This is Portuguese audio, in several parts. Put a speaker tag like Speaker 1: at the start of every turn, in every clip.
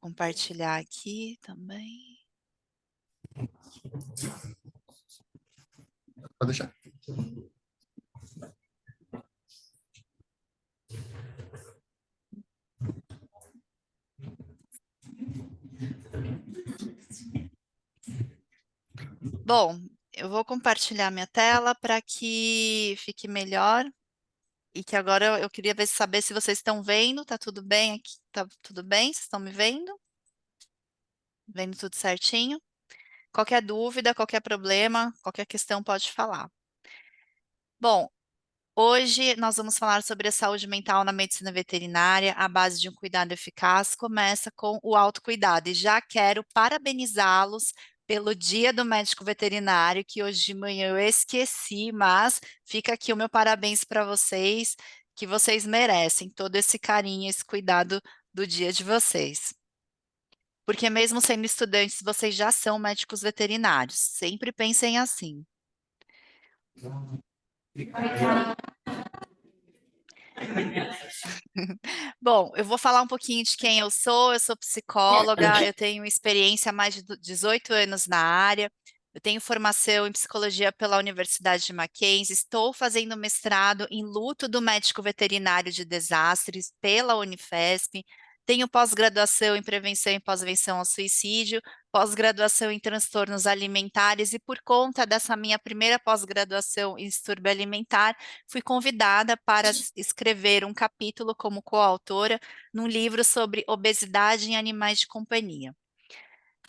Speaker 1: compartilhar aqui também.
Speaker 2: Pode deixar.
Speaker 1: Bom, eu vou compartilhar minha tela para que fique melhor e que agora eu queria saber se vocês estão vendo, tá tudo bem aqui? Tá tudo bem? Vocês estão me vendo? Vendo tudo certinho? Qualquer dúvida, qualquer problema, qualquer questão pode falar. Bom, hoje nós vamos falar sobre a saúde mental na medicina veterinária. A base de um cuidado eficaz começa com o autocuidado. E já quero parabenizá-los pelo Dia do Médico Veterinário, que hoje de manhã eu esqueci, mas fica aqui o meu parabéns para vocês, que vocês merecem todo esse carinho, esse cuidado do dia de vocês. Porque mesmo sendo estudantes, vocês já são médicos veterinários. Sempre pensem assim. Bom, eu vou falar um pouquinho de quem eu sou psicóloga, eu tenho experiência há mais de 18 anos na área, eu tenho formação em psicologia pela Universidade de Mackenzie, estou fazendo mestrado em luto do médico veterinário de desastres pela Unifesp, tenho pós-graduação em prevenção e pós-venção ao suicídio, pós-graduação em transtornos alimentares e por conta dessa minha primeira pós-graduação em distúrbio alimentar, fui convidada para escrever um capítulo como coautora num livro sobre obesidade em animais de companhia.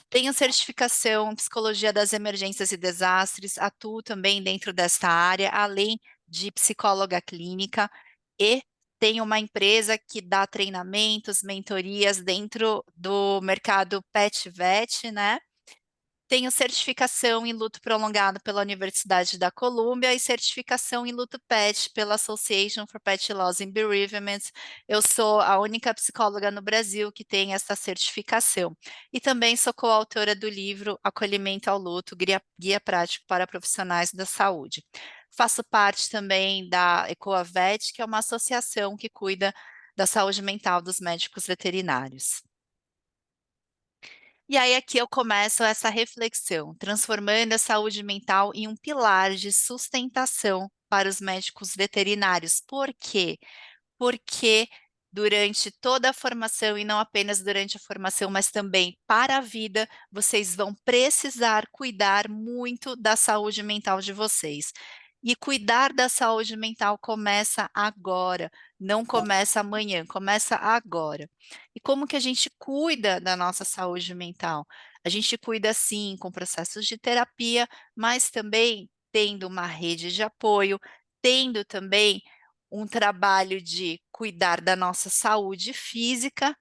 Speaker 1: Tenho certificação em psicologia das emergências e desastres, atuo também dentro desta área, além de psicóloga clínica e tenho uma empresa que dá treinamentos, mentorias dentro do mercado pet vet, né? Tenho certificação em luto prolongado pela Universidade da Colômbia e certificação em luto PET pela Association for Pet Loss and Bereavement. Eu sou a única psicóloga no Brasil que tem essa certificação. E também sou coautora do livro Acolhimento ao Luto, Guia Prático para Profissionais da Saúde. Faço parte também da EcoaVet, que é uma associação que cuida da saúde mental dos médicos veterinários. E aí aqui eu começo essa reflexão, transformando a saúde mental em um pilar de sustentação para os médicos veterinários. Por quê? Porque durante toda a formação, e não apenas durante a formação, mas também para a vida, vocês vão precisar cuidar muito da saúde mental de vocês. E cuidar da saúde mental começa agora, não começa amanhã, começa agora. E como que a gente cuida da nossa saúde mental? A gente cuida sim com processos de terapia, mas também tendo uma rede de apoio, tendo também um trabalho de cuidar da nossa saúde física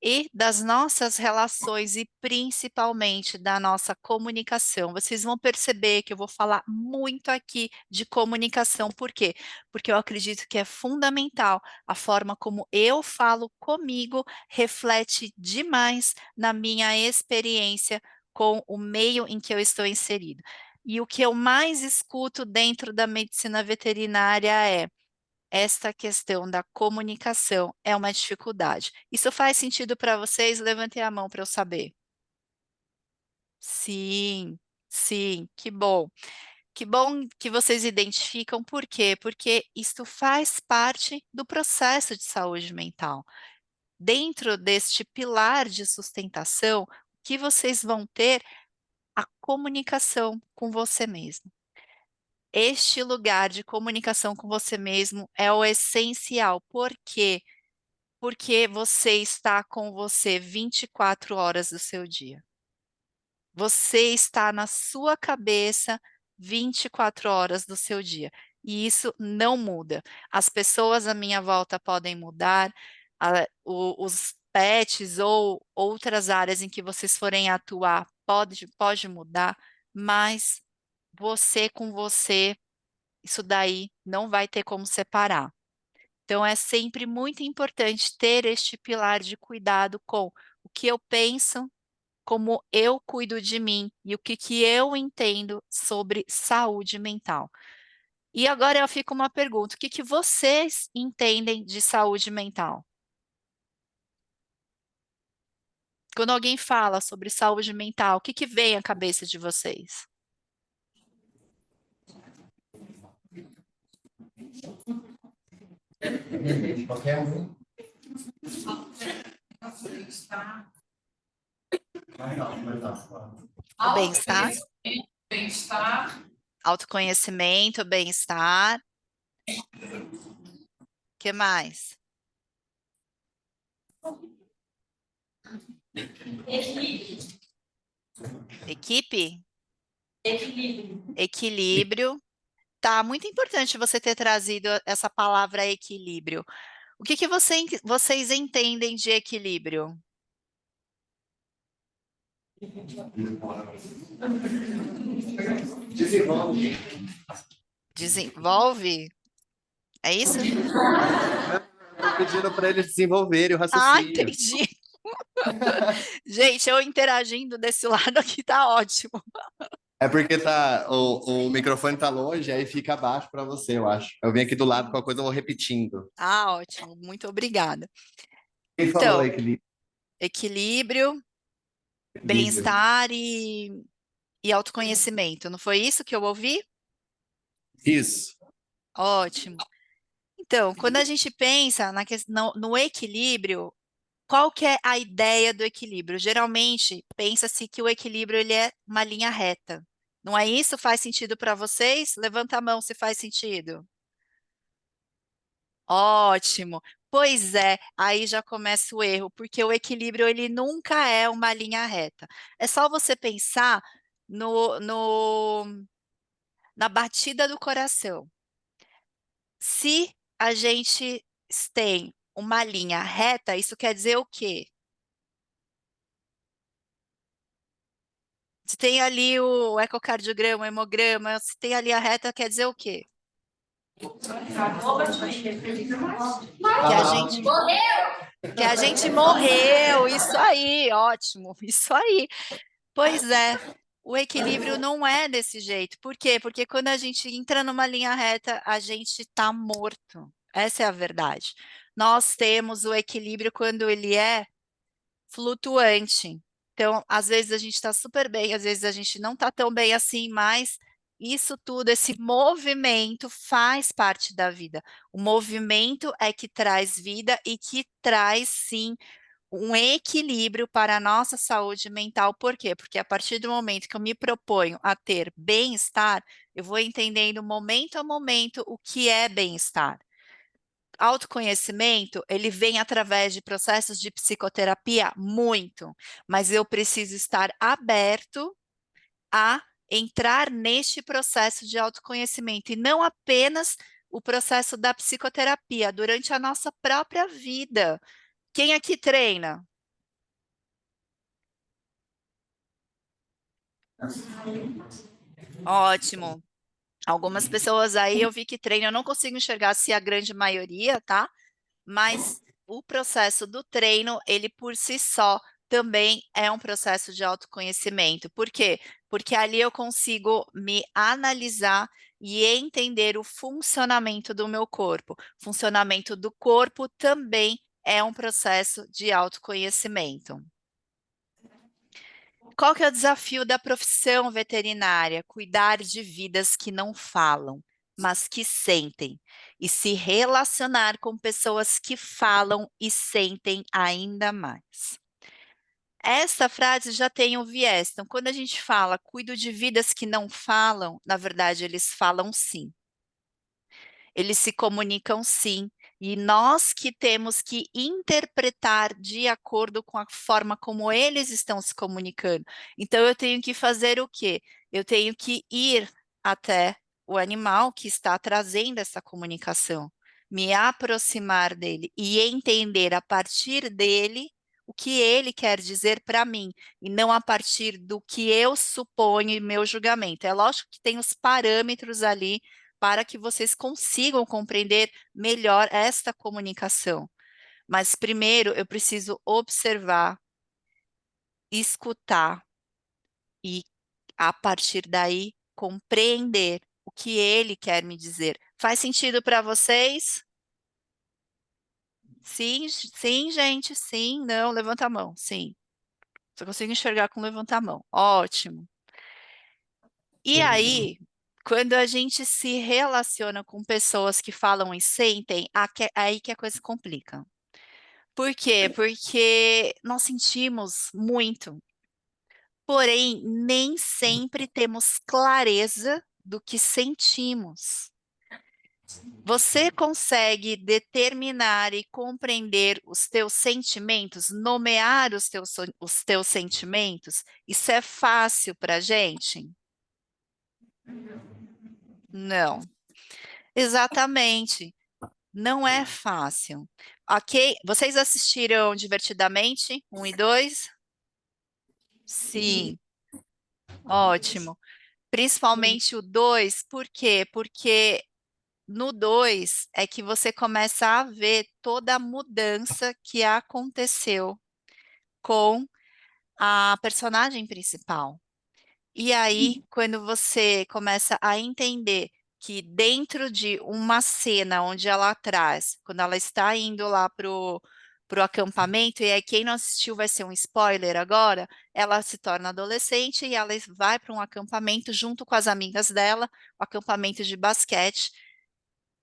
Speaker 1: e das nossas relações e principalmente da nossa comunicação. Vocês vão perceber que eu vou falar muito aqui de comunicação. Por quê? Porque eu acredito que é fundamental. A forma como eu falo comigo reflete demais na minha experiência com o meio em que eu estou inserido. E o que eu mais escuto dentro da medicina veterinária é: esta questão da comunicação é uma dificuldade. Isso faz sentido para vocês? Levantem a mão para eu saber. Sim, sim, que bom. Que bom que vocês identificam, por quê? Porque isto faz parte do processo de saúde mental. Dentro deste pilar de sustentação, o que vocês vão ter? A comunicação com você mesmo. Este lugar de comunicação com você mesmo é o essencial. Por quê? Porque você está com você 24 horas do seu dia. Você está na sua cabeça 24 horas do seu dia. E isso não muda. As pessoas à minha volta podem mudar, os pets ou outras áreas em que vocês forem atuar pode mudar, mas você com você, isso daí não vai ter como separar. Então, é sempre muito importante ter este pilar de cuidado com o que eu penso, como eu cuido de mim e o que, que eu entendo sobre saúde mental. E agora eu fico uma pergunta: o que, que vocês entendem de saúde mental? Quando alguém fala sobre saúde mental, o que que vem à cabeça de vocês?
Speaker 2: Qualquer um.
Speaker 1: O bem-estar,
Speaker 3: Autoconhecimento, bem-estar,
Speaker 1: autoconhecimento, bem-estar. O que mais?
Speaker 3: equilíbrio,
Speaker 1: Equipe?
Speaker 3: equilíbrio.
Speaker 1: Equilíbrio. Tá, muito importante você ter trazido essa palavra equilíbrio. O que que vocês entendem de equilíbrio?
Speaker 2: Desenvolve.
Speaker 1: Desenvolve? É isso?
Speaker 2: Tô pedindo para eles desenvolverem o
Speaker 1: Ah,
Speaker 2: raciocínio.
Speaker 1: entendi. Gente, eu interagindo desse lado aqui tá ótimo.
Speaker 2: É porque o microfone tá longe, aí fica abaixo para você, eu acho. Eu vim aqui do lado, com a coisa eu vou repetindo.
Speaker 1: Ah, ótimo. Muito obrigada.
Speaker 2: Quem falou
Speaker 1: Então,
Speaker 2: equilíbrio?
Speaker 1: equilíbrio,
Speaker 2: Equilíbrio.
Speaker 1: bem-estar e autoconhecimento. Não foi isso que eu ouvi?
Speaker 2: Isso.
Speaker 1: Ótimo. Então, quando a gente pensa no equilíbrio, qual que é a ideia do equilíbrio? Geralmente, pensa-se que o equilíbrio ele é uma linha reta. Não é isso? Faz sentido para vocês? Levanta a mão se faz sentido. Ótimo. Pois é, aí já começa o erro, porque o equilíbrio ele nunca é uma linha reta. É só você pensar na batida do coração. Se a gente tem uma linha reta, isso quer dizer o quê? Se tem ali o ecocardiograma, o hemograma, se tem ali a reta, quer dizer o quê? Que a
Speaker 2: Ah,
Speaker 1: gente, que a gente morreu. Isso aí, ótimo. Isso aí. Pois é. O equilíbrio não é desse jeito. Por quê? Porque quando a gente entra numa linha reta, a gente está morto. Essa é a verdade. Nós temos o equilíbrio quando ele é flutuante. Então, às vezes a gente está super bem, às vezes a gente não está tão bem assim, mas isso tudo, esse movimento faz parte da vida. O movimento é que traz vida e que traz, sim, um equilíbrio para a nossa saúde mental. Por quê? Porque a partir do momento que eu me proponho a ter bem-estar, eu vou entendendo momento a momento o que é bem-estar. Autoconhecimento, ele vem através de processos de psicoterapia? Muito, mas eu preciso estar aberto a entrar neste processo de autoconhecimento e não apenas o processo da psicoterapia, durante a nossa própria vida. Quem aqui treina? Ótimo. Algumas pessoas aí eu vi que treinam, eu não consigo enxergar se é a grande maioria, tá? Mas o processo do treino, ele por si só também é um processo de autoconhecimento. Por quê? Porque ali eu consigo me analisar e entender o funcionamento do meu corpo. Funcionamento do corpo também é um processo de autoconhecimento. Qual que é o desafio da profissão veterinária? Cuidar de vidas que não falam, mas que sentem, e se relacionar com pessoas que falam e sentem ainda mais. Essa frase já tem um viés. Então, quando a gente fala cuido de vidas que não falam, na verdade, eles falam sim. Eles se comunicam sim, e nós que temos que interpretar de acordo com a forma como eles estão se comunicando. Então, eu tenho que fazer o quê? Eu tenho que ir até o animal que está trazendo essa comunicação, me aproximar dele e entender a partir dele o que ele quer dizer para mim, e não a partir do que eu suponho e meu julgamento. É lógico que tem os parâmetros ali para que vocês consigam compreender melhor esta comunicação. Mas primeiro eu preciso observar, escutar e, a partir daí, compreender o que ele quer me dizer. Faz sentido para vocês? Sim, sim, gente, sim, não, levanta a mão, sim. Só consigo enxergar com levantar a mão. Ótimo. E aí, quando a gente se relaciona com pessoas que falam e sentem, aí que a coisa complica. Por quê? Porque nós sentimos muito, porém, nem sempre temos clareza do que sentimos. Você consegue determinar e compreender os teus sentimentos, nomear os teus sentimentos? Isso é fácil para a gente? Não. Exatamente. Não é fácil. Ok? Vocês assistiram Divertidamente 1 e 2? Sim, ótimo. Principalmente o 2, por quê? Porque no 2 é que você começa a ver toda a mudança que aconteceu com a personagem principal. E aí, quando você começa a entender que dentro de uma cena onde ela traz, quando ela está indo lá pro acampamento, e aí quem não assistiu vai ser um spoiler agora, ela se torna adolescente e ela vai para um acampamento junto com as amigas dela, o acampamento de basquete,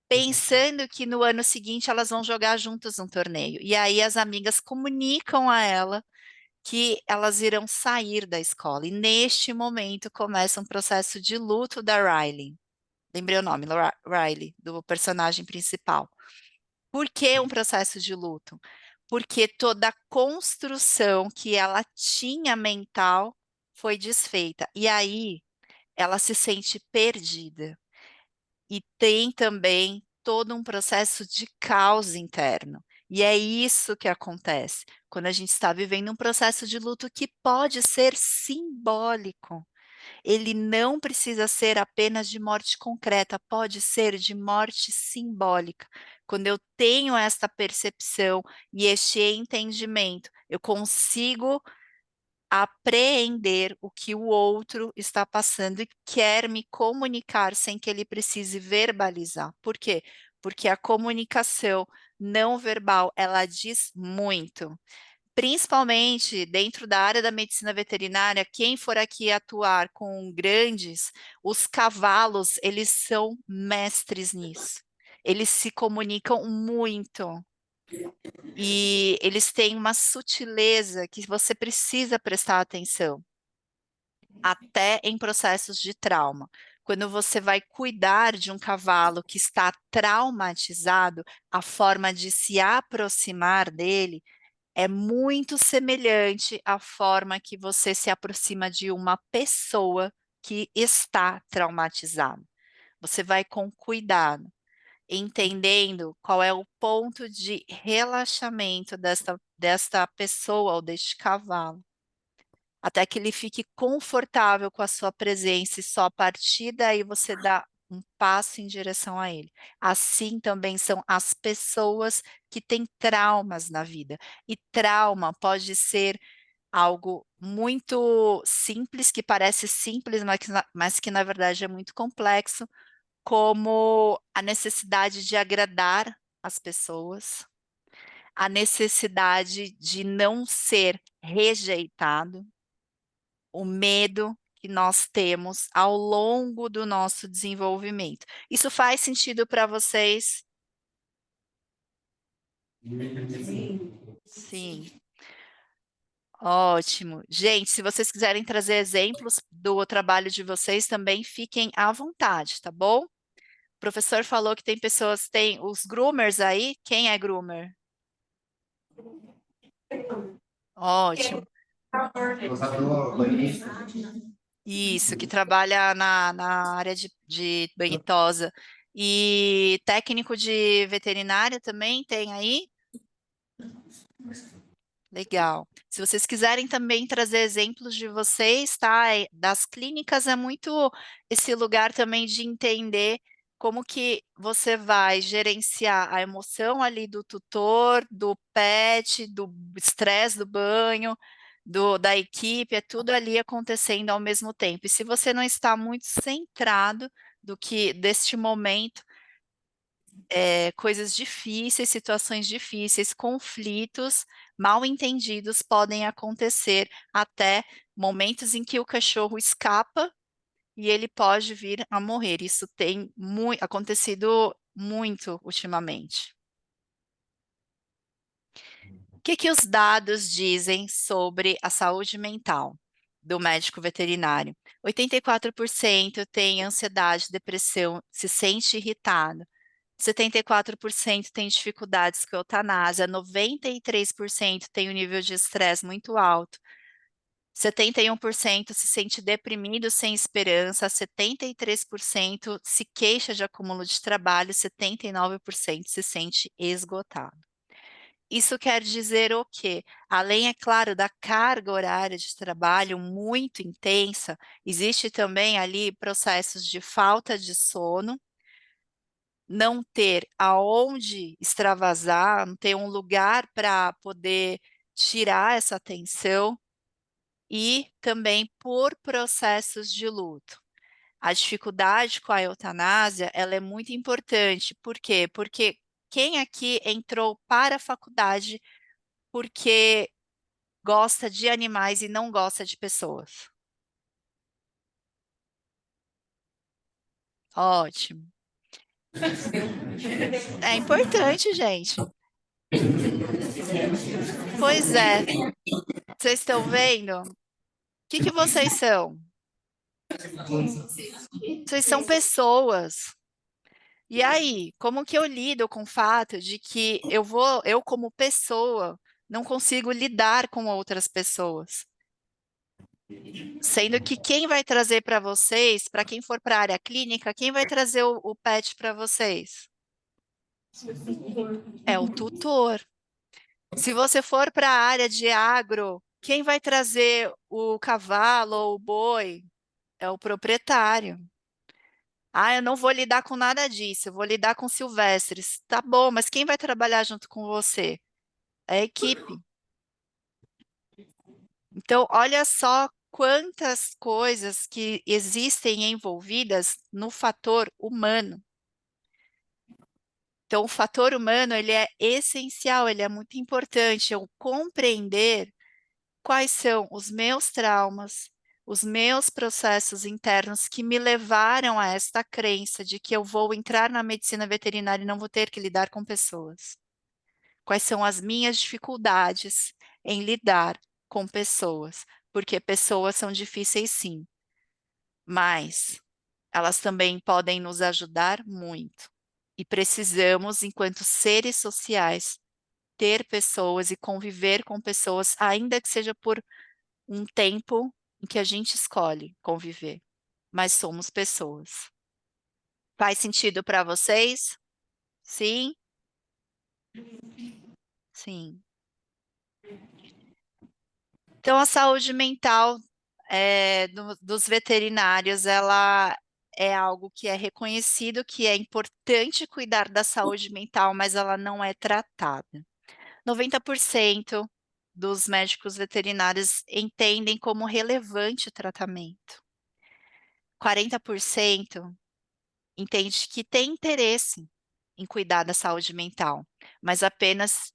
Speaker 1: pensando que no ano seguinte elas vão jogar juntas um torneio. E aí as amigas comunicam a ela que elas irão sair da escola. E neste momento começa um processo de luto da Riley. Lembrei o nome, Riley, do personagem principal. Por que um processo de luto? Porque toda a construção que ela tinha mental foi desfeita. E aí ela se sente perdida. E tem também todo um processo de caos interno. E é isso que acontece quando a gente está vivendo um processo de luto que pode ser simbólico. Ele não precisa ser apenas de morte concreta, pode ser de morte simbólica. Quando eu tenho esta percepção e este entendimento, eu consigo apreender o que o outro está passando e quer me comunicar sem que ele precise verbalizar. Por quê? Porque a comunicação não verbal, ela diz muito. Principalmente dentro da área da medicina veterinária, quem for aqui atuar com grandes, os cavalos, eles são mestres nisso. Eles se comunicam muito. E eles têm uma sutileza que você precisa prestar atenção, até em processos de trauma. Quando você vai cuidar de um cavalo que está traumatizado, a forma de se aproximar dele é muito semelhante à forma que você se aproxima de uma pessoa que está traumatizada. Você vai com cuidado, entendendo qual é o ponto de relaxamento desta pessoa ou deste cavalo, até que ele fique confortável com a sua presença e só a partir daí você dá um passo em direção a ele. Assim também são as pessoas que têm traumas na vida. E trauma pode ser algo muito simples, que parece simples, mas que na verdade é muito complexo, como a necessidade de agradar as pessoas, a necessidade de não ser rejeitado, o medo que nós temos ao longo do nosso desenvolvimento. Isso faz sentido para vocês? Sim. Ótimo. Gente, se vocês quiserem trazer exemplos do trabalho de vocês, também fiquem à vontade, tá bom? O professor falou que tem pessoas, tem os groomers aí. Quem é groomer? Ótimo. Isso, que trabalha na área de banho e tosa. E técnico de veterinária também tem aí? Legal. Se vocês quiserem também trazer exemplos de vocês, tá? Das clínicas é muito esse lugar também de entender como que você vai gerenciar a emoção ali do tutor, do pet, do estresse do banho, da equipe, é tudo ali acontecendo ao mesmo tempo. E se você não está muito centrado do que deste momento, coisas difíceis, situações difíceis, conflitos mal entendidos podem acontecer até momentos em que o cachorro escapa e ele pode vir a morrer. Isso tem acontecido muito ultimamente. O que os dados dizem sobre a saúde mental do médico veterinário? 84% tem ansiedade, depressão, se sente irritado. 74% tem dificuldades com eutanásia, 93% tem um nível de estresse muito alto, 71% se sente deprimido sem esperança, 73% se queixa de acúmulo de trabalho, 79% se sente esgotado. Isso quer dizer o quê? Além, é claro, da carga horária de trabalho muito intensa, existe também ali processos de falta de sono, não ter aonde extravasar, não ter um lugar para poder tirar essa atenção e também por processos de luto. A dificuldade com a eutanásia, ela é muito importante. Por quê? Porque quem aqui entrou para a faculdade porque gosta de animais e não gosta de pessoas? Ótimo. É importante, gente. Pois é. Vocês estão vendo? O que vocês são? Vocês são pessoas. E aí, como que eu lido com o fato de que eu como pessoa, não consigo lidar com outras pessoas? Sendo que quem vai trazer para vocês, para quem for para a área clínica, quem vai trazer o pet para vocês? É o tutor. Se você for para a área de agro, quem vai trazer o cavalo ou o boi? É o proprietário. Ah, eu não vou lidar com nada disso, eu vou lidar com silvestres. Tá bom, mas quem vai trabalhar junto com você? É a equipe. Então, olha só quantas coisas que existem envolvidas no fator humano. Então, o fator humano, ele é essencial, ele é muito importante. Eu compreender quais são os meus traumas, os meus processos internos que me levaram a esta crença de que eu vou entrar na medicina veterinária e não vou ter que lidar com pessoas. Quais são as minhas dificuldades em lidar com pessoas? Porque pessoas são difíceis, sim, mas elas também podem nos ajudar muito. E precisamos, enquanto seres sociais, ter pessoas e conviver com pessoas, ainda que seja por um tempo em que a gente escolhe conviver, mas somos pessoas. Faz sentido para vocês? Sim? Sim. Então, a saúde mental dos veterinários, ela é algo que é reconhecido, que é importante cuidar da saúde mental, mas ela não é tratada. 90% dos médicos veterinários entendem como relevante o tratamento. 40% entende que tem interesse em cuidar da saúde mental, mas apenas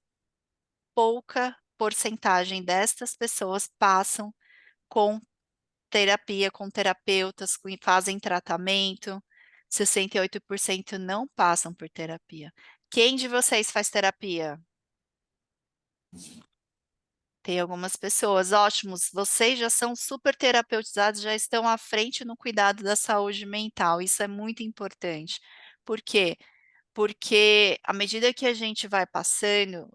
Speaker 1: pouca porcentagem destas pessoas passam com terapia, com terapeutas, fazem tratamento. 68% não passam por terapia. Quem de vocês faz terapia? Tem algumas pessoas, ótimos, vocês já são super terapeutizados, já estão à frente no cuidado da saúde mental, isso é muito importante. Por quê? Porque à medida que a gente vai passando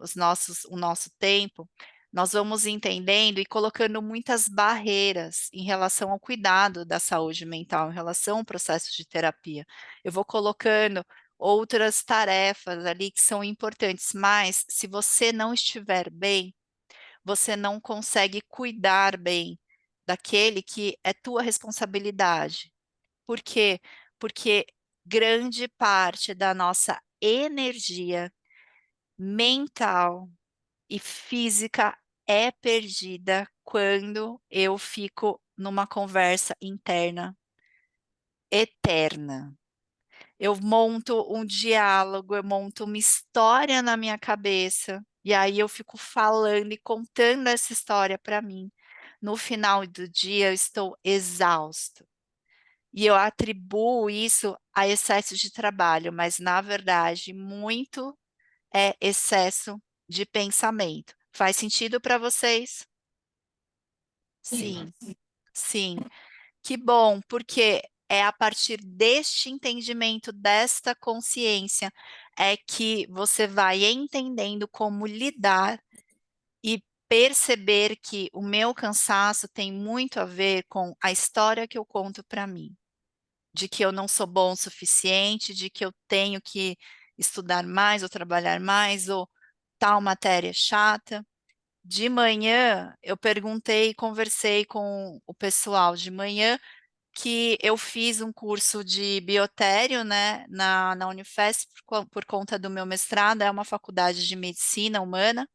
Speaker 1: o nosso tempo, nós vamos entendendo e colocando muitas barreiras em relação ao cuidado da saúde mental, em relação ao processo de terapia. Eu vou colocando outras tarefas ali que são importantes, mas se você não estiver bem, você não consegue cuidar bem daquele que é tua responsabilidade. Por quê? Porque grande parte da nossa energia mental e física é perdida quando eu fico numa conversa interna eterna. Eu monto um diálogo, eu monto uma história na minha cabeça, e aí eu fico falando e contando essa história para mim. No final do dia, eu estou exausto. E eu atribuo isso a excesso de trabalho, mas na verdade, muito é excesso de pensamento. Faz sentido para vocês? Sim, sim. Que bom, porque é a partir deste entendimento, desta consciência, é que você vai entendendo como lidar e perceber que o meu cansaço tem muito a ver com a história que eu conto para mim, de que eu não sou bom o suficiente, de que eu tenho que estudar mais ou trabalhar mais, ou tal matéria é chata. De manhã, eu perguntei, conversei com o pessoal de manhã, que eu fiz um curso de biotério, né, na Unifesp, por conta do meu mestrado, é uma faculdade de medicina humana,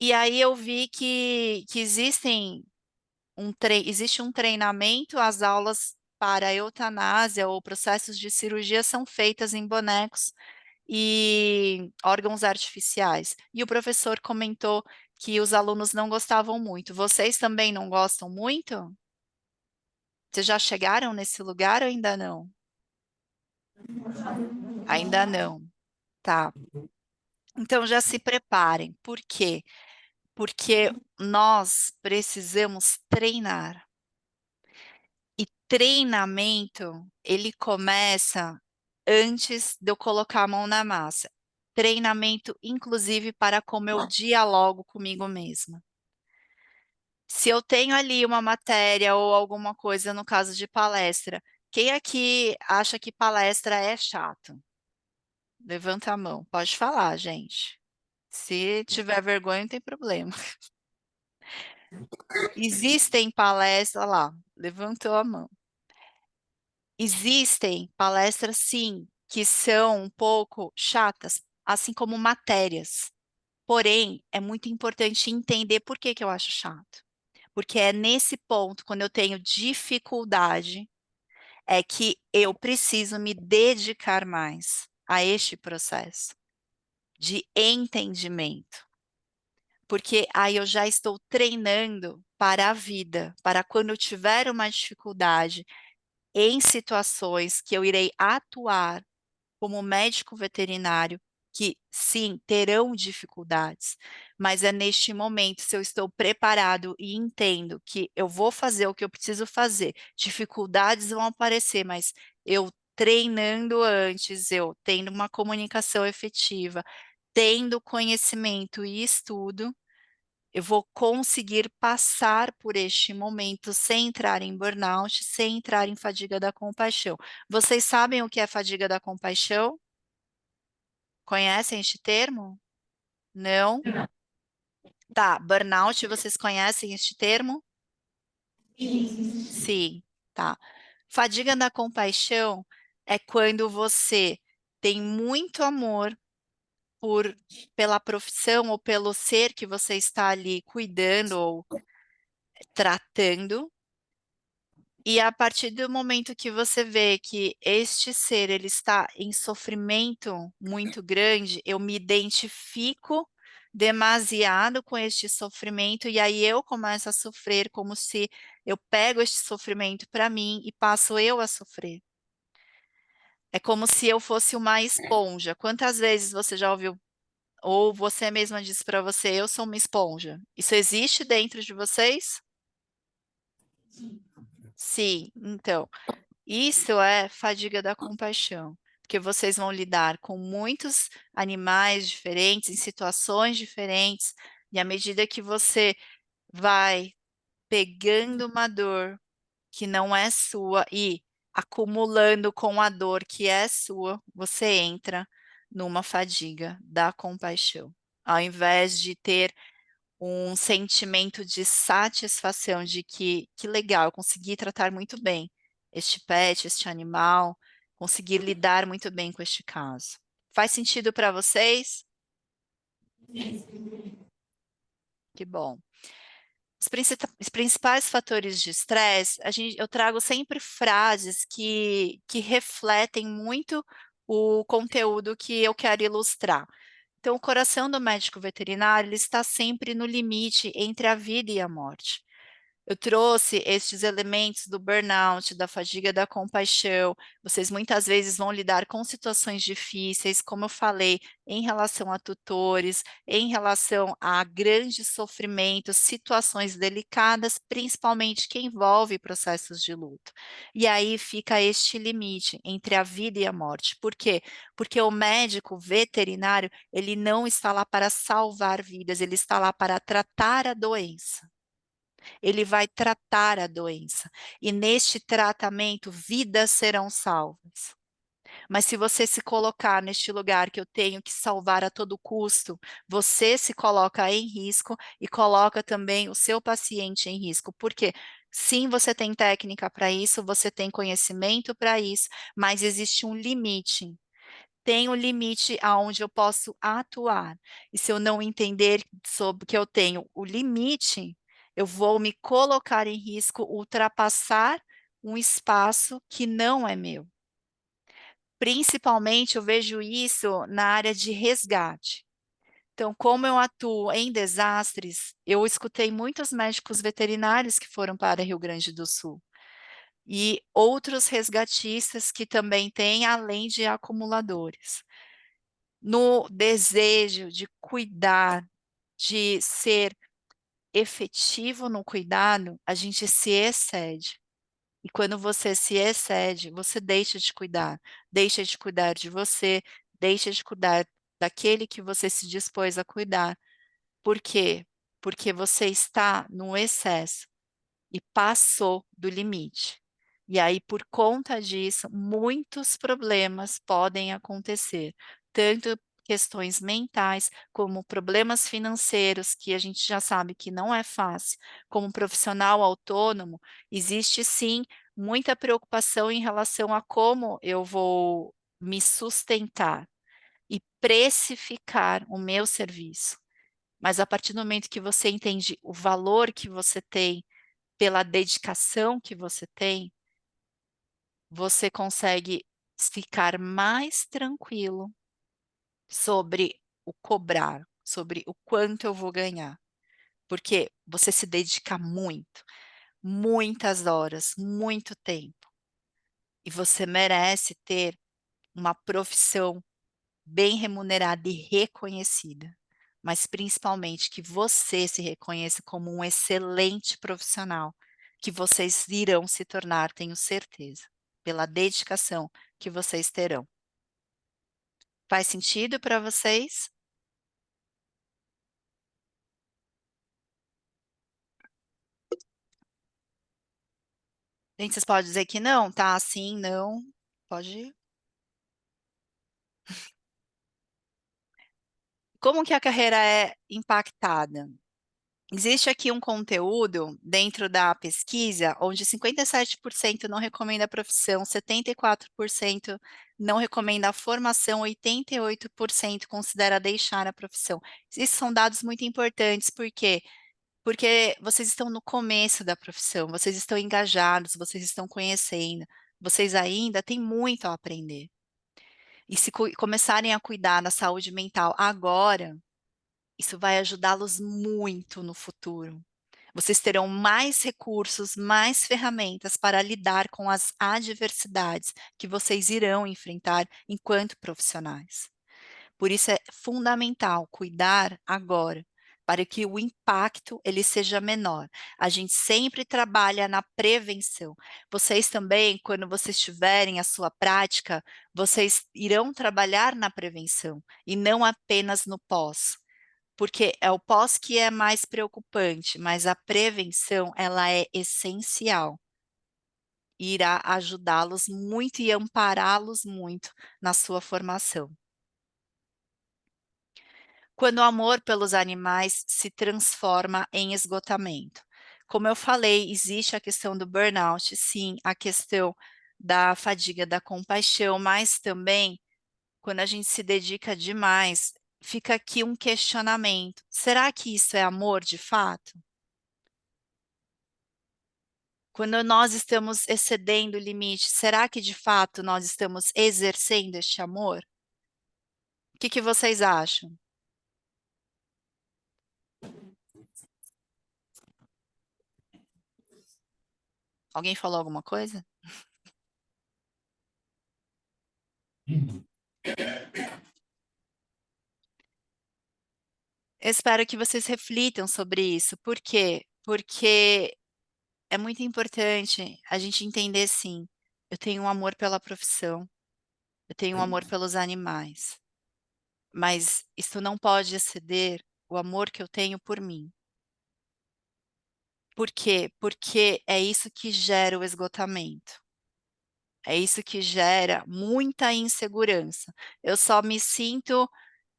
Speaker 1: e aí eu vi que existe um treinamento, as aulas para eutanásia ou processos de cirurgia são feitas em bonecos e órgãos artificiais. E o professor comentou que os alunos não gostavam muito. Vocês também não gostam muito? Vocês já chegaram nesse lugar ou ainda não? Ainda não, tá. Então já se preparem. Por quê? Porque nós precisamos treinar. E treinamento, ele começa antes de eu colocar a mão na massa. Treinamento, inclusive, para como eu dialogo comigo mesma. Se eu tenho ali uma matéria ou alguma coisa, no caso de palestra, quem aqui acha que palestra é chato? Levanta a mão. Pode falar, gente. Se tiver vergonha, não tem problema. Existem palestras, olha lá, levantou a mão. Existem palestras, sim, que são um pouco chatas, assim como matérias. Porém, é muito importante entender por que que eu acho chato. Porque é nesse ponto, quando eu tenho dificuldade, é que eu preciso me dedicar mais a este processo de entendimento. Porque aí eu já estou treinando para a vida, para quando eu tiver uma dificuldade em situações que eu irei atuar como médico veterinário, que sim, terão dificuldades, mas é neste momento, se eu estou preparado e entendo que eu vou fazer o que eu preciso fazer, dificuldades vão aparecer, mas eu treinando antes, eu tendo uma comunicação efetiva, tendo conhecimento e estudo, eu vou conseguir passar por este momento sem entrar em burnout, sem entrar em fadiga da compaixão. Vocês sabem o que é fadiga da compaixão? Conhecem este termo? Não? Tá, burnout, vocês conhecem este termo? Sim, tá. Fadiga da compaixão é quando você tem muito amor por pela profissão ou pelo ser que você está ali cuidando ou tratando. E a partir do momento que você vê que este ser ele está em sofrimento muito grande, eu me identifico demasiado com este sofrimento e aí eu começo a sofrer como se eu pego este sofrimento para mim e passo eu a sofrer. É como se eu fosse uma esponja. Quantas vezes você já ouviu ou você mesma disse para você, eu sou uma esponja? Isso existe dentro de vocês? Sim, então. Isso é fadiga da compaixão, porque vocês vão lidar com muitos animais diferentes, em situações diferentes, e à medida que você vai pegando uma dor que não é sua e acumulando com a dor que é sua, você entra numa fadiga da compaixão. Ao invés de ter um sentimento de satisfação de que legal, eu consegui tratar muito bem este pet, este animal, conseguir lidar muito bem com este caso. Faz sentido para vocês? Que bom. Os principais fatores de estresse, eu trago sempre frases que refletem muito o conteúdo que eu quero ilustrar. Então, o coração do médico veterinário, ele está sempre no limite entre a vida e a morte. Eu trouxe estes elementos do burnout, da fadiga da compaixão. Vocês muitas vezes vão lidar com situações difíceis, como eu falei, em relação a tutores, em relação a grandes sofrimentos, situações delicadas, principalmente que envolve processos de luto. E aí fica este limite entre a vida e a morte. Por quê? Porque o médico veterinário, ele não está lá para salvar vidas, ele está lá para tratar a doença. Ele vai tratar a doença. E neste tratamento, vidas serão salvas. Mas se você se colocar neste lugar que eu tenho que salvar a todo custo, você se coloca em risco e coloca também o seu paciente em risco. Por quê? Sim, você tem técnica para isso, você tem conhecimento para isso, mas existe um limite. Tem um limite aonde eu posso atuar. E se eu não entender sobre que eu tenho o limite, eu vou me colocar em risco, ultrapassar um espaço que não é meu. Principalmente eu vejo isso na área de resgate. Então, como eu atuo em desastres, eu escutei muitos médicos veterinários que foram para Rio Grande do Sul e outros resgatistas que também têm, além de acumuladores. No desejo de cuidar, de ser efetivo no cuidado, a gente se excede. E quando você se excede, você deixa de cuidar de você, deixa de cuidar daquele que você se dispôs a cuidar. Por quê? Porque você está no excesso e passou do limite. E aí, por conta disso, muitos problemas podem acontecer, tanto questões mentais, como problemas financeiros, que a gente já sabe que não é fácil. Como profissional autônomo, existe sim muita preocupação em relação a como eu vou me sustentar e precificar o meu serviço. Mas a partir do momento que você entende o valor que você tem pela dedicação que você tem, você consegue ficar mais tranquilo sobre o cobrar, sobre o quanto eu vou ganhar, porque você se dedica muito, muitas horas, muito tempo, e você merece ter uma profissão bem remunerada e reconhecida, mas principalmente que você se reconheça como um excelente profissional, que vocês irão se tornar, tenho certeza, pela dedicação que vocês terão. Faz sentido para vocês? Gente, vocês podem dizer que não, tá? Sim, não. Pode. Como que a carreira é impactada? Existe aqui um conteúdo dentro da pesquisa onde 57% não recomenda a profissão, 74% não recomenda a formação, 88% considera deixar a profissão. Esses são dados muito importantes, por quê? Porque vocês estão no começo da profissão, vocês estão engajados, vocês estão conhecendo, vocês ainda têm muito a aprender. E se começarem a cuidar da saúde mental agora, isso vai ajudá-los muito no futuro. Vocês terão mais recursos, mais ferramentas para lidar com as adversidades que vocês irão enfrentar enquanto profissionais. Por isso é fundamental cuidar agora, para que o impacto ele seja menor. A gente sempre trabalha na prevenção. Vocês também, quando vocês tiverem a sua prática, vocês irão trabalhar na prevenção e não apenas no pós. Porque é o pós que é mais preocupante, mas a prevenção, ela é essencial. Irá ajudá-los muito e ampará-los muito na sua formação. Quando o amor pelos animais se transforma em esgotamento. Como eu falei, existe a questão do burnout, sim, a questão da fadiga da compaixão, mas também quando a gente se dedica demais, fica aqui um questionamento: será que isso é amor de fato? Quando nós estamos excedendo o limite, será que de fato nós estamos exercendo este amor? O que vocês acham? Alguém falou alguma coisa? Eu espero que vocês reflitam sobre isso. Por quê? Porque é muito importante a gente entender, sim, eu tenho um amor pela profissão, eu tenho um amor pelos animais, mas isso não pode exceder o amor que eu tenho por mim. Por quê? Porque é isso que gera o esgotamento. É isso que gera muita insegurança. Eu só me sinto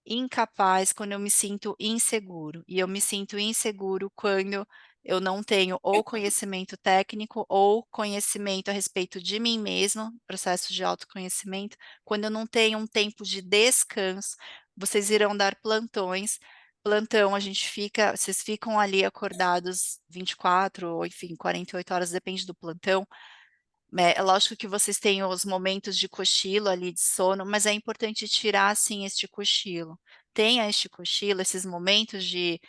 Speaker 1: incapaz quando eu me sinto inseguro, e eu me sinto inseguro quando eu não tenho ou conhecimento técnico ou conhecimento a respeito de mim mesma, processo de autoconhecimento, quando eu não tenho um tempo de descanso, vocês irão dar plantões. Plantão, a gente fica, vocês ficam ali acordados 24 ou enfim, 48 horas, depende do plantão. É lógico que vocês têm os momentos de cochilo ali, de sono, mas é importante tirar, sim, este cochilo. Tenha este cochilo, esses momentos de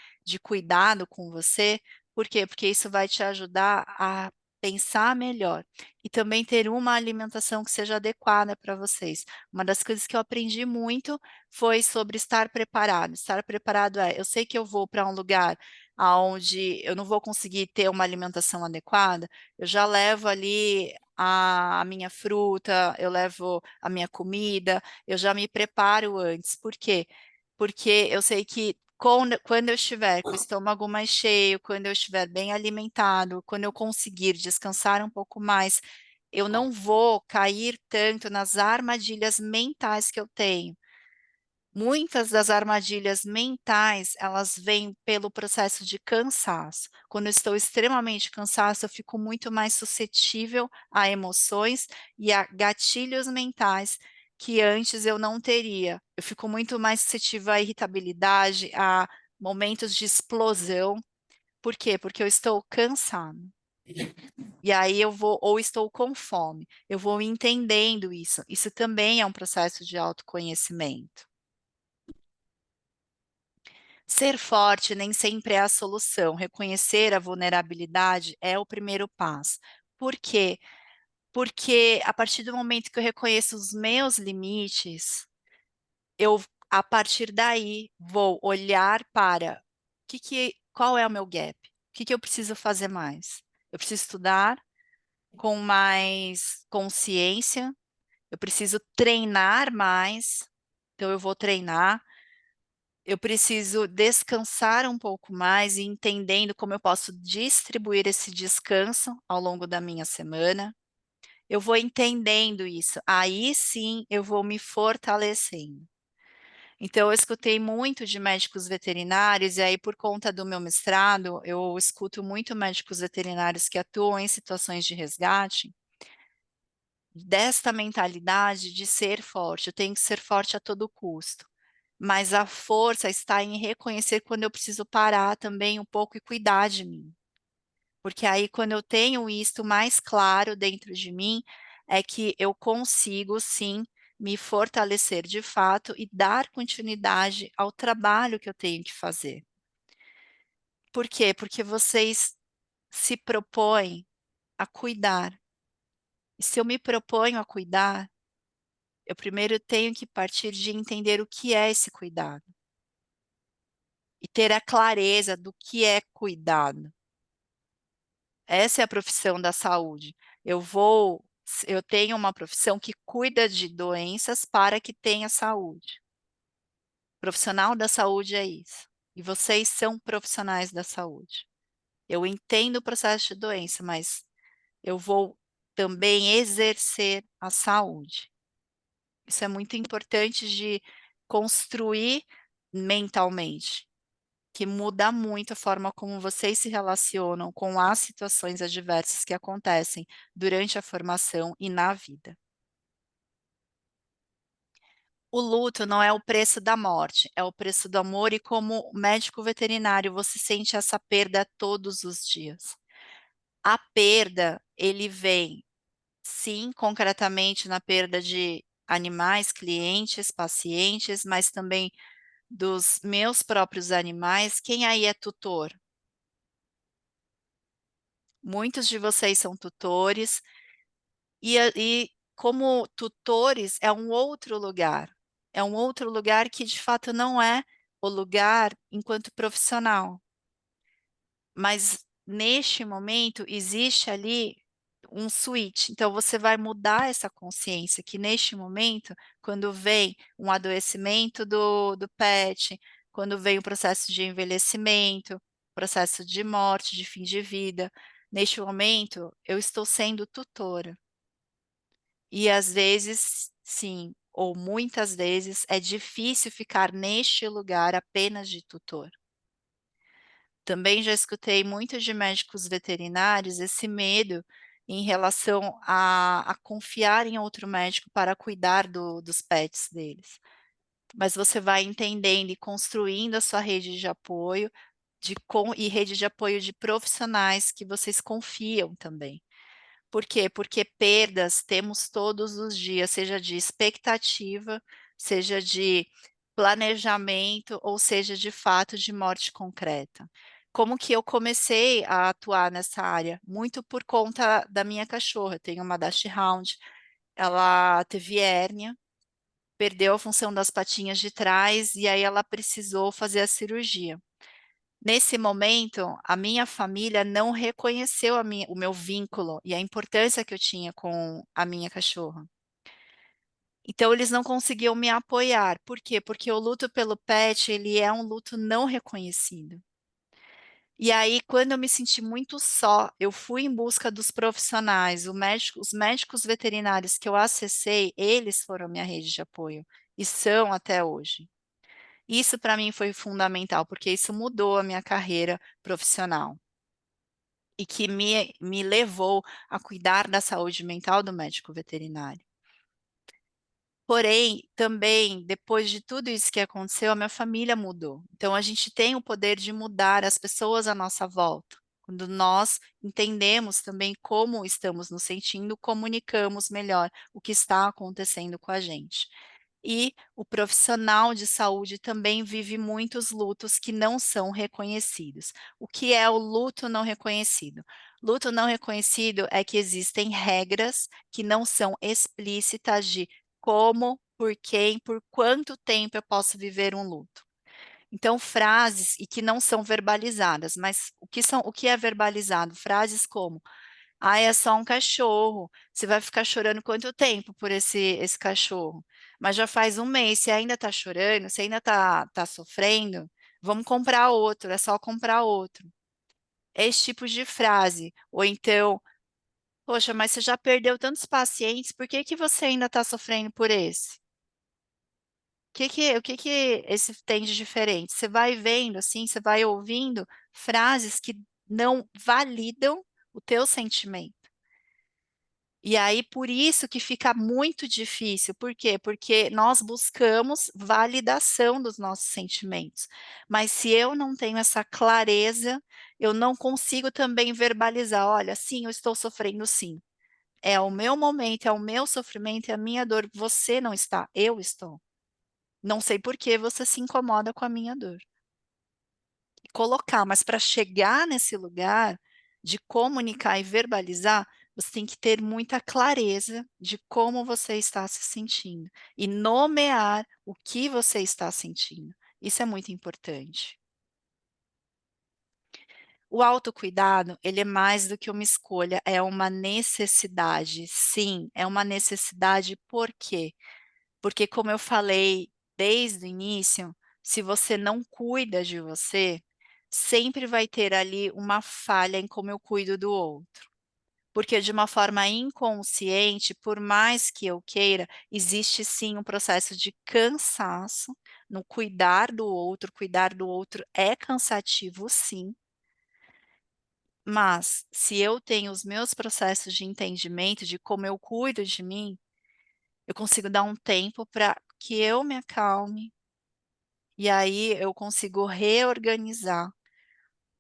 Speaker 1: cuidado com você. Por quê? Porque isso vai te ajudar a pensar melhor e também ter uma alimentação que seja adequada para vocês. Uma das coisas que eu aprendi muito foi sobre estar preparado. Estar preparado eu sei que eu vou para um lugar aonde eu não vou conseguir ter uma alimentação adequada, eu já levo ali a minha fruta, eu levo a minha comida, eu já me preparo antes. Por quê? Porque eu sei que quando eu estiver com o estômago mais cheio, quando eu estiver bem alimentado, quando eu conseguir descansar um pouco mais, eu não vou cair tanto nas armadilhas mentais que eu tenho. Muitas das armadilhas mentais, elas vêm pelo processo de cansaço. Quando eu estou extremamente cansada, eu fico muito mais suscetível a emoções e a gatilhos mentais que antes eu não teria. Eu fico muito mais suscetível à irritabilidade, a momentos de explosão. Por quê? Porque eu estou cansada. E aí eu vou, ou estou com fome, eu vou entendendo isso. Isso também é um processo de autoconhecimento. Ser forte nem sempre é a solução. Reconhecer a vulnerabilidade é o primeiro passo. Por quê? Porque a partir do momento que eu reconheço os meus limites, eu, a partir daí, vou olhar para qual é o meu gap? O que eu preciso fazer mais? Eu preciso estudar com mais consciência, eu preciso treinar mais, então eu vou treinar. Eu preciso descansar um pouco mais e entendendo como eu posso distribuir esse descanso ao longo da minha semana. Eu vou entendendo isso, aí sim eu vou me fortalecendo. Então, eu escutei muito de médicos veterinários, e aí, por conta do meu mestrado, eu escuto muito médicos veterinários que atuam em situações de resgate, desta mentalidade de ser forte, eu tenho que ser forte a todo custo. Mas a força está em reconhecer quando eu preciso parar também um pouco e cuidar de mim. Porque aí, quando eu tenho isto mais claro dentro de mim, é que eu consigo sim me fortalecer de fato e dar continuidade ao trabalho que eu tenho que fazer. Por quê? Porque vocês se propõem a cuidar. E se eu me proponho a cuidar, eu primeiro tenho que partir de entender o que é esse cuidado. E ter a clareza do que é cuidado. Essa é a profissão da saúde. Eu tenho uma profissão que cuida de doenças para que tenha saúde. Profissional da saúde é isso. E vocês são profissionais da saúde. Eu entendo o processo de doença, mas eu vou também exercer a saúde. Isso é muito importante de construir mentalmente, que muda muito a forma como vocês se relacionam com as situações adversas que acontecem durante a formação e na vida. O luto não é o preço da morte, é o preço do amor, e como médico veterinário você sente essa perda todos os dias. A perda, ele vem, sim, concretamente na perda de animais, clientes, pacientes, mas também dos meus próprios animais. Quem aí é tutor? Muitos de vocês são tutores, e como tutores é um outro lugar que de fato não é o lugar enquanto profissional. Mas neste momento existe ali um switch, então você vai mudar essa consciência que neste momento, quando vem um adoecimento do pet, quando vem o processo de envelhecimento, processo de morte, de fim de vida, neste momento eu estou sendo tutora. E às vezes, sim, ou muitas vezes é difícil ficar neste lugar apenas de tutor. Também já escutei muito de médicos veterinários esse medo em relação a confiar em outro médico para cuidar dos pets deles. Mas você vai entendendo e construindo a sua rede de apoio e rede de apoio de profissionais que vocês confiam também. Por quê? Porque perdas temos todos os dias, seja de expectativa, seja de planejamento, ou seja, de fato de morte concreta. Como que eu comecei a atuar nessa área? Muito por conta da minha cachorra. Eu tenho uma Dachshund, ela teve hérnia, perdeu a função das patinhas de trás e aí ela precisou fazer a cirurgia. Nesse momento, a minha família não reconheceu o meu vínculo e a importância que eu tinha com a minha cachorra. Então, eles não conseguiam me apoiar. Por quê? Porque o luto pelo pet, ele é um luto não reconhecido. E aí, quando eu me senti muito só, eu fui em busca dos profissionais, os médicos veterinários que eu acessei, eles foram minha rede de apoio e são até hoje. Isso para mim foi fundamental, porque isso mudou a minha carreira profissional e que me levou a cuidar da saúde mental do médico veterinário. Porém, também, depois de tudo isso que aconteceu, a minha família mudou. Então, a gente tem o poder de mudar as pessoas à nossa volta. Quando nós entendemos também como estamos nos sentindo, comunicamos melhor o que está acontecendo com a gente. E o profissional de saúde também vive muitos lutos que não são reconhecidos. O que é o luto não reconhecido? Luto não reconhecido é que existem regras que não são explícitas de como, por quem, por quanto tempo eu posso viver um luto. Então, frases e que não são verbalizadas, mas o que é verbalizado? Frases como: ah, é só um cachorro. Você vai ficar chorando quanto tempo por esse cachorro? Mas já faz um mês, você ainda está chorando, você ainda está sofrendo, vamos comprar outro, é só comprar outro. Esse tipo de frase. Ou então, poxa, mas você já perdeu tantos pacientes, por que que você ainda está sofrendo por esse? O que que esse tem de diferente? Você vai vendo, assim, você vai ouvindo frases que não validam o teu sentimento. E aí, por isso que fica muito difícil. Por quê? Porque nós buscamos validação dos nossos sentimentos. Mas se eu não tenho essa clareza, eu não consigo também verbalizar: olha, sim, eu estou sofrendo sim. É o meu momento, é o meu sofrimento, é a minha dor. Você não está, eu estou. Não sei por que você se incomoda com a minha dor. Colocar, mas para chegar nesse lugar de comunicar e verbalizar, você tem que ter muita clareza de como você está se sentindo e nomear o que você está sentindo. Isso é muito importante. O autocuidado, ele é mais do que uma escolha, é uma necessidade. Sim, é uma necessidade. Por quê? Porque, como eu falei desde o início, se você não cuida de você, sempre vai ter ali uma falha em como eu cuido do outro. Porque de uma forma inconsciente, por mais que eu queira, existe sim um processo de cansaço no cuidar do outro é cansativo sim, mas se eu tenho os meus processos de entendimento de como eu cuido de mim, eu consigo dar um tempo para que eu me acalme, e aí eu consigo reorganizar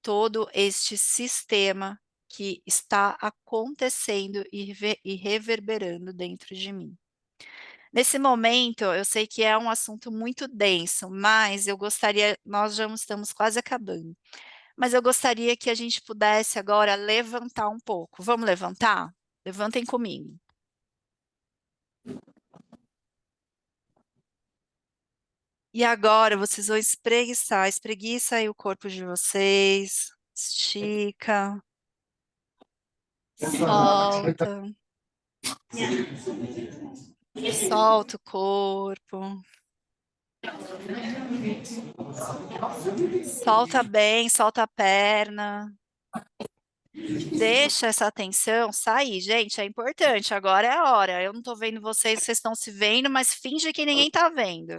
Speaker 1: todo este sistema que está acontecendo e reverberando dentro de mim. Nesse momento, eu sei que é um assunto muito denso, mas eu gostaria, nós já estamos quase acabando, mas eu gostaria que a gente pudesse agora levantar um pouco. Vamos levantar? Levantem comigo. E agora vocês vão espreguiçar, espreguiça aí o corpo de vocês, estica, solta, solta o corpo, solta bem, solta a perna. Deixa essa tensão sair, gente, é importante, agora é a hora. Eu não tô vendo vocês, vocês estão se vendo, mas finge que ninguém tá vendo.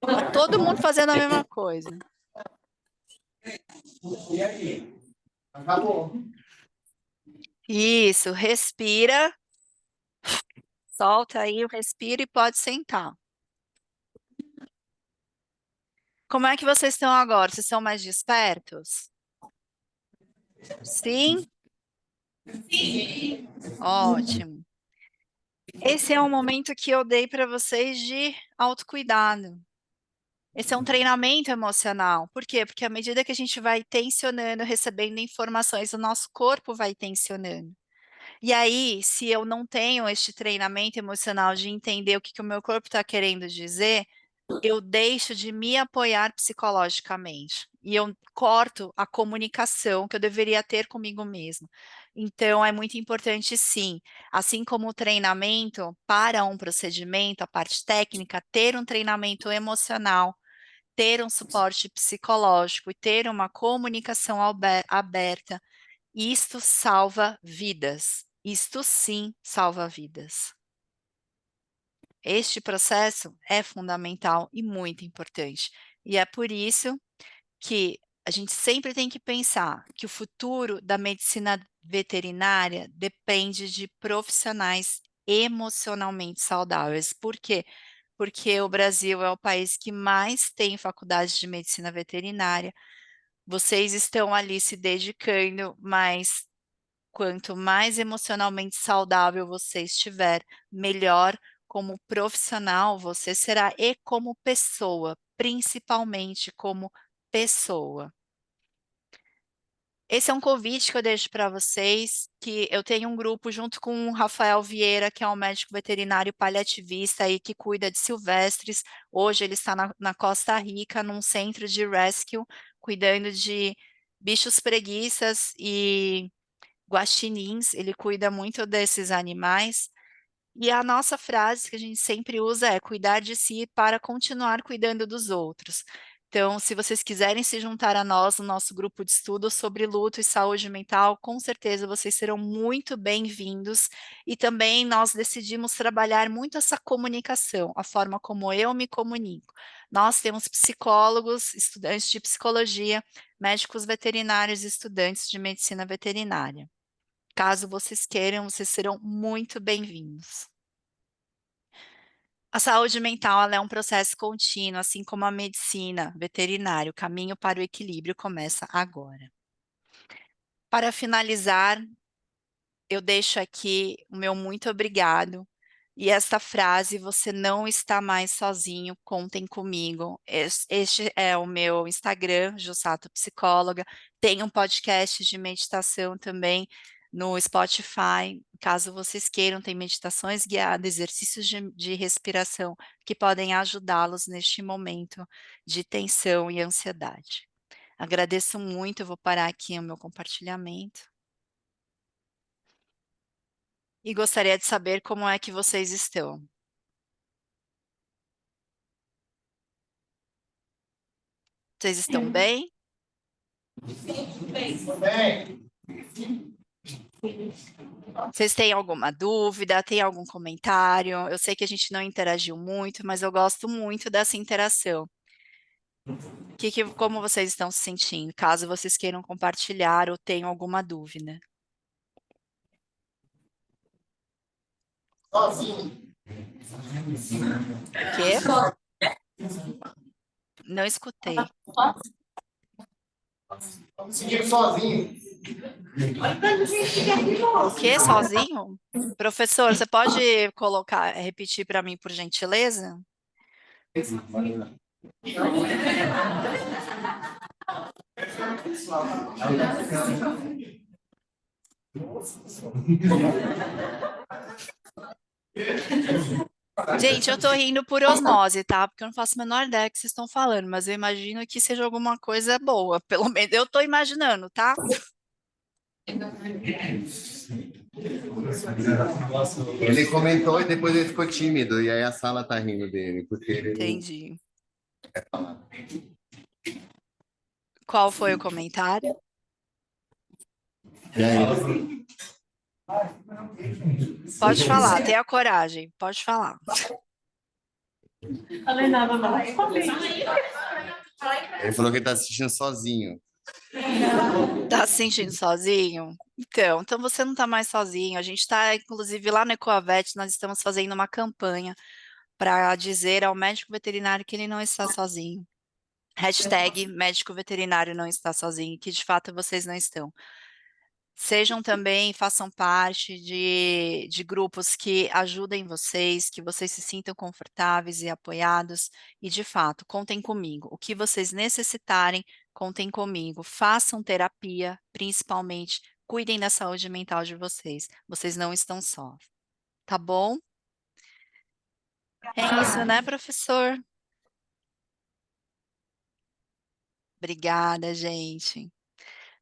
Speaker 1: Tá todo mundo fazendo a mesma coisa.
Speaker 2: E aí? Acabou.
Speaker 1: Isso, respira, solta aí o respiro e pode sentar. Como é que vocês estão agora? Vocês estão mais despertos? Sim?
Speaker 3: Sim.
Speaker 1: Ótimo. Esse é um momento que eu dei para vocês de autocuidado. Esse é um treinamento emocional. Por quê? Porque à medida que a gente vai tensionando, recebendo informações, o nosso corpo vai tensionando. E aí, se eu não tenho este treinamento emocional de entender o que o meu corpo está querendo dizer, eu deixo de me apoiar psicologicamente. E eu corto a comunicação que eu deveria ter comigo mesmo. Então, é muito importante, sim, assim como o treinamento para um procedimento, a parte técnica, ter um treinamento emocional, ter um suporte psicológico e ter uma comunicação aberta, isto salva vidas. Isto sim salva vidas. Este processo é fundamental e muito importante. E é por isso que a gente sempre tem que pensar que o futuro da medicina veterinária depende de profissionais emocionalmente saudáveis. Por quê? Porque o Brasil é o país que mais tem faculdades de medicina veterinária. Vocês estão ali se dedicando, mas quanto mais emocionalmente saudável você estiver, melhor como profissional você será e como pessoa, principalmente como pessoa. Esse é um convite que eu deixo para vocês, que eu tenho um grupo junto com o Rafael Vieira, que é um médico veterinário paliativista aí que cuida de silvestres. Hoje ele está na Costa Rica, num centro de rescue, cuidando de bichos preguiças e guaxinins, ele cuida muito desses animais. E a nossa frase que a gente sempre usa é cuidar de si para continuar cuidando dos outros. Então, se vocês quiserem se juntar a nós no nosso grupo de estudo sobre luto e saúde mental, com certeza vocês serão muito bem-vindos. E também nós decidimos trabalhar muito essa comunicação, a forma como eu me comunico. Nós temos psicólogos, estudantes de psicologia, médicos veterinários e estudantes de medicina veterinária. Caso vocês queiram, vocês serão muito bem-vindos. A saúde mental ela é um processo contínuo, assim como a medicina veterinária. O caminho para o equilíbrio começa agora. Para finalizar, eu deixo aqui o meu muito obrigado. E esta frase, você não está mais sozinho, contem comigo. Este é o meu Instagram, Jussato Psicóloga. Tem um podcast de meditação também no Spotify. Caso vocês queiram, tem meditações guiadas, exercícios de respiração que podem ajudá-los neste momento de tensão e ansiedade. Agradeço muito, eu vou parar aqui o meu compartilhamento. E gostaria de saber como é que vocês estão. Vocês estão bem?
Speaker 2: Bem.
Speaker 1: Vocês têm alguma dúvida? Tem algum comentário? Eu sei que a gente não interagiu muito, mas eu gosto muito dessa interação. Como vocês estão se sentindo? Caso vocês queiram compartilhar ou tenham alguma dúvida.
Speaker 2: Sozinho.
Speaker 1: O quê? Não escutei.
Speaker 2: Estamos seguindo sozinho.
Speaker 1: O quê? Sozinho? Professor, você pode repetir para mim, por gentileza? Gente, eu tô rindo por osmose, tá? Porque eu não faço a menor ideia do que vocês estão falando, mas eu imagino que seja alguma coisa boa. Pelo menos eu tô imaginando, tá?
Speaker 2: Ele comentou e depois ele ficou tímido, e aí a sala tá rindo dele, porque ele não
Speaker 1: Entendi.
Speaker 2: quer falar.
Speaker 1: Qual foi o comentário?
Speaker 2: E aí,
Speaker 1: Pode falar, tenha coragem, pode falar.
Speaker 3: Falei nada, não.
Speaker 2: ele falou que ele tá assistindo sozinho.
Speaker 1: Tá se sentindo sozinho? Então você não tá mais sozinho. A gente tá, inclusive, lá no Ecoavet, nós estamos fazendo uma campanha para dizer ao médico veterinário que ele não está sozinho. Hashtag médico veterinário não está sozinho, que de fato vocês não estão. Sejam também, façam parte de grupos que ajudem vocês, que vocês se sintam confortáveis e apoiados. E, de fato, contem comigo. O que vocês necessitarem, contem comigo. Façam terapia, principalmente. Cuidem da saúde mental de vocês. Vocês não estão só. Tá bom? É isso, né, professor? Obrigada, gente.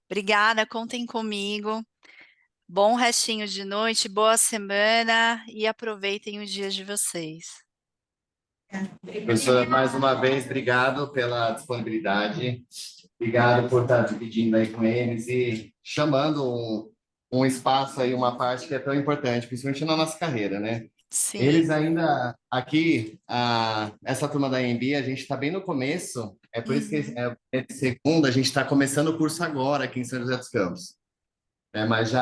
Speaker 1: Obrigada, contem comigo. Bom restinho de noite, boa semana e aproveitem os dias de vocês.
Speaker 2: Professora, mais uma vez, obrigado pela disponibilidade. Obrigado por estar dividindo aí com eles e chamando um espaço aí, uma parte que é tão importante, principalmente na nossa carreira, né? Eles
Speaker 1: Sim.
Speaker 2: ainda, aqui, essa turma da EMB, a gente está bem no começo, é por isso que
Speaker 1: Uhum.
Speaker 2: segunda, a gente está começando o curso agora aqui em São José dos Campos. Mas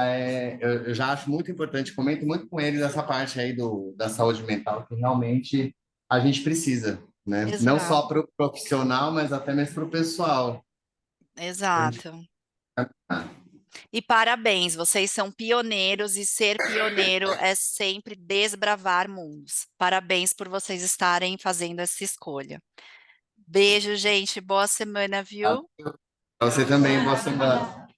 Speaker 2: eu já acho muito importante, comento muito com eles essa parte aí da saúde mental, que realmente a gente precisa, né? Não só
Speaker 1: Exato,
Speaker 2: para o profissional, mas até mesmo para o pessoal. A gente-
Speaker 1: exato. E parabéns, vocês são pioneiros e ser pioneiro é sempre desbravar mundos. Parabéns por vocês estarem fazendo essa escolha. Beijo, gente. Boa semana, viu?
Speaker 2: Você também, boa semana.